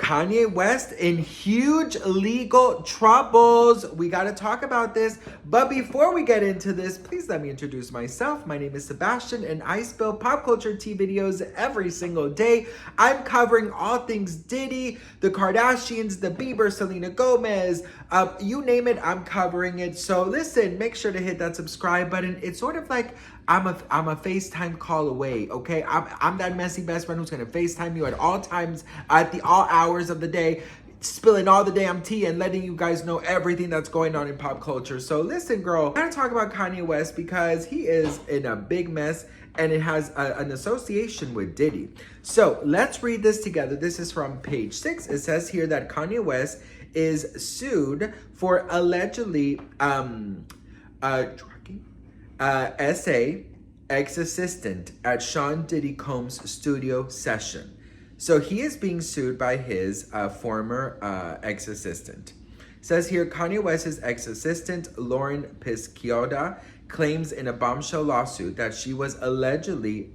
Kanye West in huge legal troubles. We got to talk about this. But before we get into this, please let me introduce myself. My name is Sebastian, and I spill pop culture tea videos every single day. I'm covering all things Diddy, the Kardashians, the Bieber, Selena Gomez, you name it, I'm covering it. So listen, make sure to hit that subscribe button. It's sort of like I'm a FaceTime call away, okay? I'm that messy best friend who's gonna FaceTime you at all times, at all hours of the day, spilling all the damn tea and letting you guys know everything that's going on in pop culture. So listen, girl, I'm gonna talk about Kanye West because he is in a big mess and it has an association with Diddy. So let's read this together. This is from page 6. It says here that Kanye West is sued for allegedly S.A. ex-assistant at Sean Diddy Combs' studio session. So he is being sued by his former ex-assistant. Says here, Kanye West's ex-assistant, Lauren Pisciotta, claims in a bombshell lawsuit that she was allegedly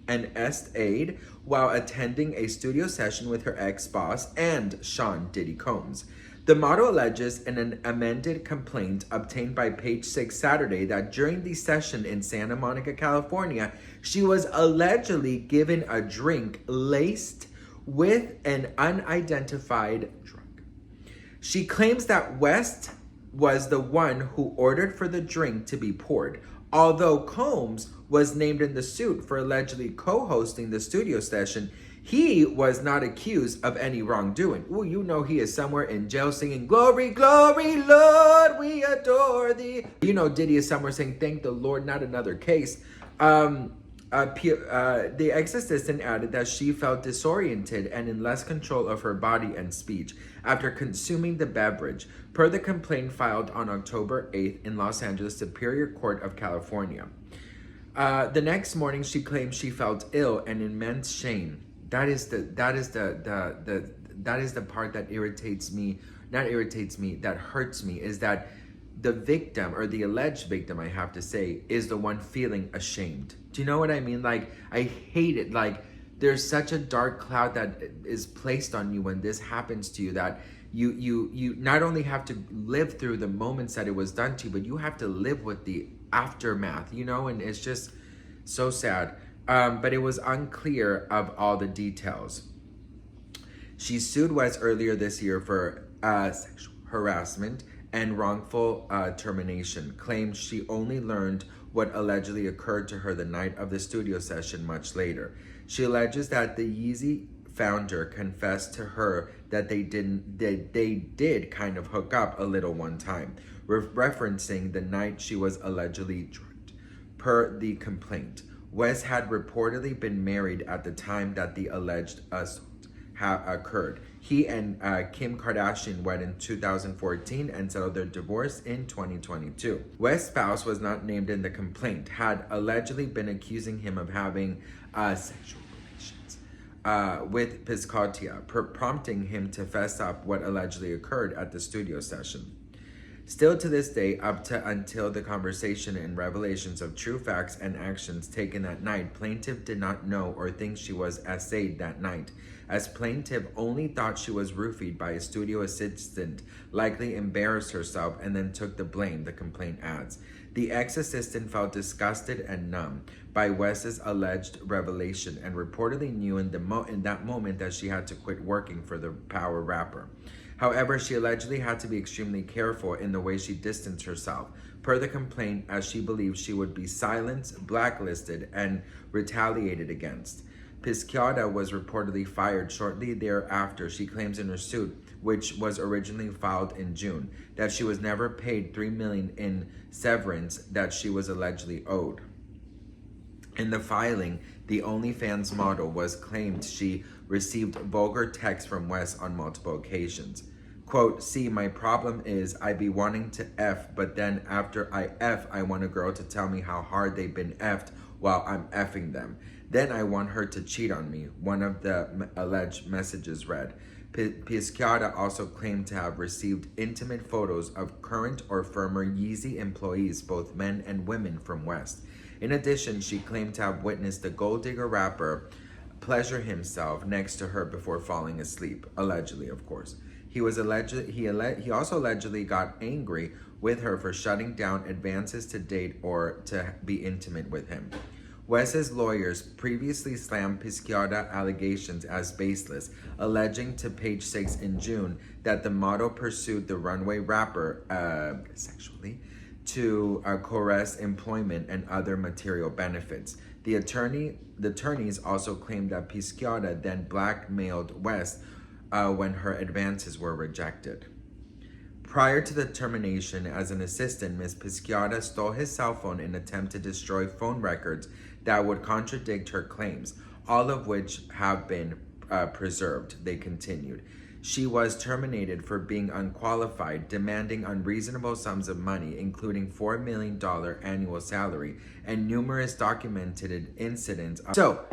an SA'd while attending a studio session with her ex-boss and Sean Diddy Combs. The model alleges in an amended complaint obtained by Page 6 Saturday that during the session in Santa Monica, California, she was allegedly given a drink laced with an unidentified drug. She claims that West was the one who ordered for the drink to be poured, although Combs was named in the suit for allegedly co-hosting the studio session. He was not accused of any wrongdoing. Ooh, you know he is somewhere in jail singing, "Glory, glory, Lord, we adore thee." You know Diddy is somewhere saying, "Thank the Lord, not another case." The ex-assistant added that she felt disoriented and in less control of her body and speech after consuming the beverage, per the complaint filed on October 8th in Los Angeles Superior Court of California. The next morning, she claimed she felt ill and immense shame. That is the part that irritates me, that hurts me, is that the victim, or the alleged victim, I have to say, is the one feeling ashamed. Do you know what I mean? Like, I hate it. Like, there's such a dark cloud that is placed on you when this happens to you, that you not only have to live through the moments that it was done to you, but you have to live with the aftermath, you know? And it's just so sad. But it was unclear of all the details. She sued West earlier this year for sexual harassment and wrongful termination, claimed she only learned what allegedly occurred to her the night of the studio session much later. She alleges that the Yeezy founder confessed to her that they did kind of hook up a little one time, referencing the night she was allegedly drugged. Per the complaint, West had reportedly been married at the time that the alleged assault occurred. He and Kim Kardashian wed in 2014 and settled their divorce in 2022. West's spouse was not named in the complaint, had allegedly been accusing him of having sexual relations with Pisciotta, prompting him to fess up what allegedly occurred at the studio session. Still to this day, until the conversation and revelations of true facts and actions taken that night, plaintiff did not know or think she was SA'd that night, as plaintiff only thought she was roofied by a studio assistant, likely embarrassed herself and then took the blame, the complaint adds. The ex-assistant felt disgusted and numb by West's alleged revelation and reportedly knew in that moment that she had to quit working for the power rapper. However, she allegedly had to be extremely careful in the way she distanced herself, per the complaint, as she believed she would be silenced, blacklisted, and retaliated against. Pisciotta was reportedly fired shortly thereafter. She claims in her suit, which was originally filed in June, that she was never paid $3 million in severance that she was allegedly owed. In the filing, the OnlyFans model was claimed she received vulgar texts from West on multiple occasions. Quote, "See, my problem is I be wanting to F, but then after I F, I want a girl to tell me how hard they've been F'd while I'm F'ing them. Then I want her to cheat on me," one of the alleged messages read. Pisciotta also claimed to have received intimate photos of current or former Yeezy employees, both men and women, from West. In addition, she claimed to have witnessed the gold digger rapper pleasure himself next to her before falling asleep, allegedly, of course. He also allegedly got angry with her for shutting down advances to date or to be intimate with him. West's lawyers previously slammed Pisciotta allegations as baseless, alleging to Page Six in June that the model pursued the runway rapper sexually to coerce employment and other material benefits. The attorneys also claimed that Pisciotta then blackmailed West when her advances were rejected. Prior to the termination as an assistant, Ms. Pisciotta stole his cell phone in an attempt to destroy phone records that would contradict her claims, all of which have been preserved, they continued. She was terminated for being unqualified, demanding unreasonable sums of money, including $4 million annual salary, and numerous documented incidents. So,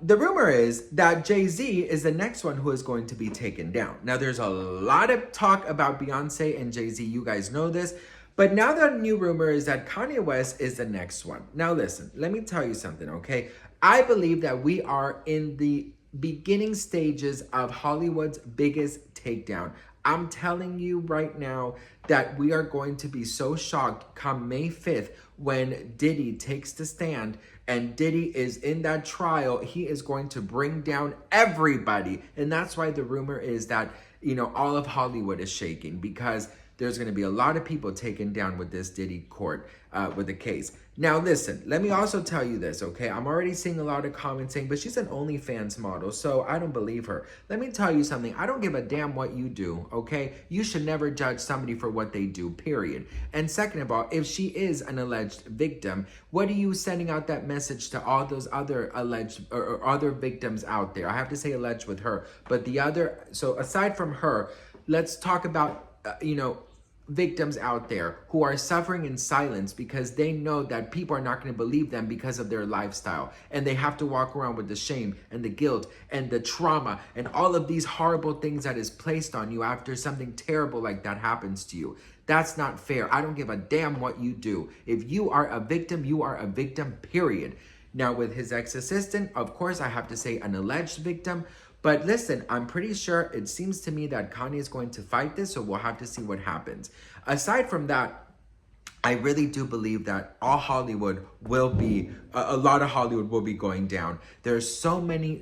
the rumor is that Jay-Z is the next one who is going to be taken down. Now, there's a lot of talk about Beyonce and Jay-Z. You guys know this. But now the new rumor is that Kanye West is the next one. Now, listen, let me tell you something, okay? I believe that we are in the beginning stages of Hollywood's biggest takedown. I'm telling you right now that we are going to be so shocked come May 5th when Diddy takes the stand and Diddy is in that trial. He is going to bring down everybody. And that's why the rumor is that, you know, all of Hollywood is shaking, because there's going to be a lot of people taken down with this Diddy court, with the case. Now, listen, let me also tell you this, okay? I'm already seeing a lot of comments saying, but she's an OnlyFans model, so I don't believe her. Let me tell you something. I don't give a damn what you do, okay? You should never judge somebody for what they do, period. And second of all, if she is an alleged victim, what are you sending out that message to all those other alleged or other victims out there? I have to say alleged with her, but the other, so aside from her, let's talk about, victims out there who are suffering in silence because they know that people are not going to believe them because of their lifestyle, and they have to walk around with the shame and the guilt and the trauma and all of these horrible things that is placed on you after something terrible like that happens to you. That's not fair. I don't give a damn what you do. If you are a victim, you are a victim, period. Now, with his ex-assistant, of course, I have to say an alleged victim. But listen, I'm pretty sure, it seems to me that Kanye is going to fight this, so we'll have to see what happens. Aside from that, I really do believe that all Hollywood will be, a lot of Hollywood will be going down. There's so many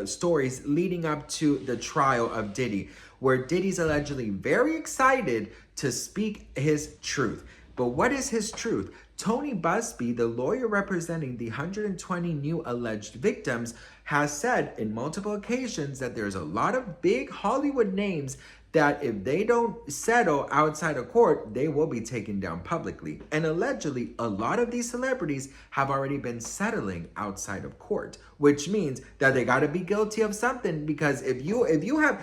stories leading up to the trial of Diddy, where Diddy's allegedly very excited to speak his truth. But what is his truth? Tony Busby, the lawyer representing the 120 new alleged victims, has said in multiple occasions that there's a lot of big Hollywood names that if they don't settle outside of court, they will be taken down publicly. And allegedly, a lot of these celebrities have already been settling outside of court, which means that they got to be guilty of something, because if you have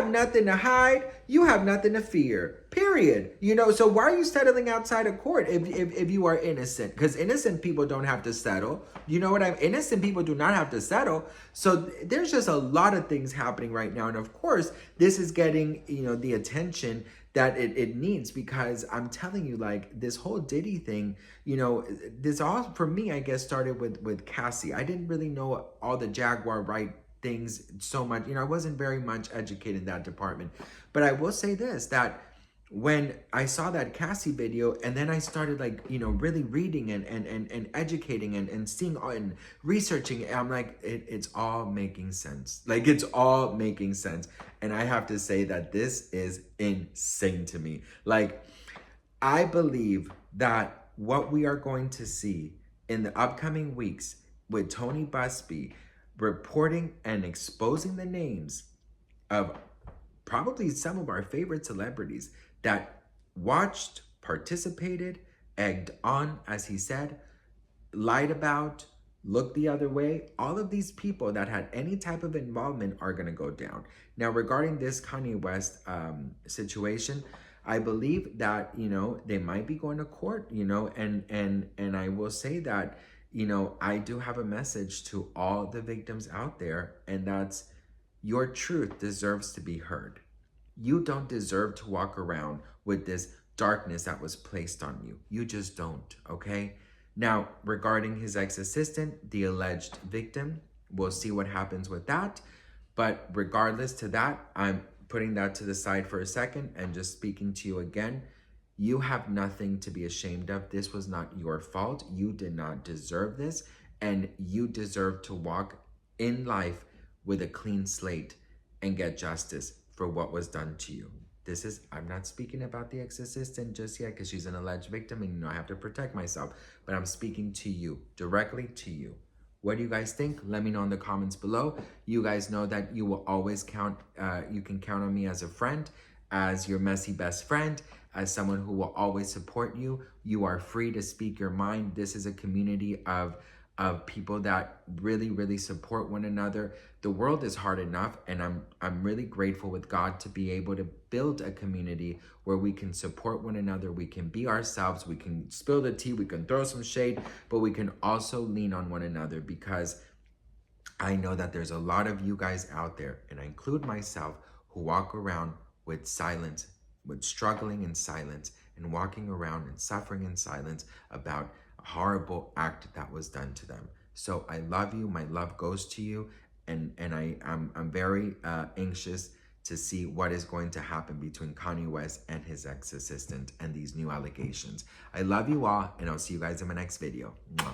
nothing to hide, you have nothing to fear, period. So why are you settling outside of court if you are innocent? Because innocent people don't have to settle. Innocent people do not have to settle. So there's just a lot of things happening right now. And of course, this is getting, the attention that it needs, because I'm telling you, like, this whole Diddy thing, this all, for me, I guess, started with Cassie. I didn't really know all the Jaguar right things so much. I wasn't very much educated in that department. But I will say this, that when I saw that Cassie video, and then I started really reading and educating and seeing and researching, I'm like, it's all making sense. It's all making sense. And I have to say that this is insane to me. I believe that what we are going to see in the upcoming weeks with Tony Busby reporting and exposing the names of probably some of our favorite celebrities that watched, participated, egged on, as he said, lied about, looked the other way. All of these people that had any type of involvement are going to go down. Now, regarding this Kanye West situation, I believe that, they might be going to court, and I will say that, I do have a message to all the victims out there, and that's, your truth deserves to be heard. You don't deserve to walk around with this darkness that was placed on you. You just don't, okay? Now, regarding his ex-assistant, the alleged victim, we'll see what happens with that. But regardless to that, I'm putting that to the side for a second and just speaking to you again. You have nothing to be ashamed of. This was not your fault. You did not deserve this. And you deserve to walk in life with a clean slate and get justice for what was done to you. I'm not speaking about the ex-assistant just yet because she's an alleged victim and I have to protect myself. But I'm speaking to you, directly to you. What do you guys think? Let me know in the comments below. You guys know that you will always you can count on me as a friend, as your messy best friend, as someone who will always support you. You are free to speak your mind. This is a community of people that really support one another. The world is hard enough, and I'm really grateful with God to be able to build a community where we can support one another, we can be ourselves, we can spill the tea, we can throw some shade, but we can also lean on one another, because I know that there's a lot of you guys out there, and I include myself, who walk around with silence, with struggling in silence, and walking around and suffering in silence about a horrible act that was done to them. So I love you. My love goes to you. And I'm very anxious to see what is going to happen between Kanye West and his ex-assistant and these new allegations. I love you all, and I'll see you guys in my next video. Mwah.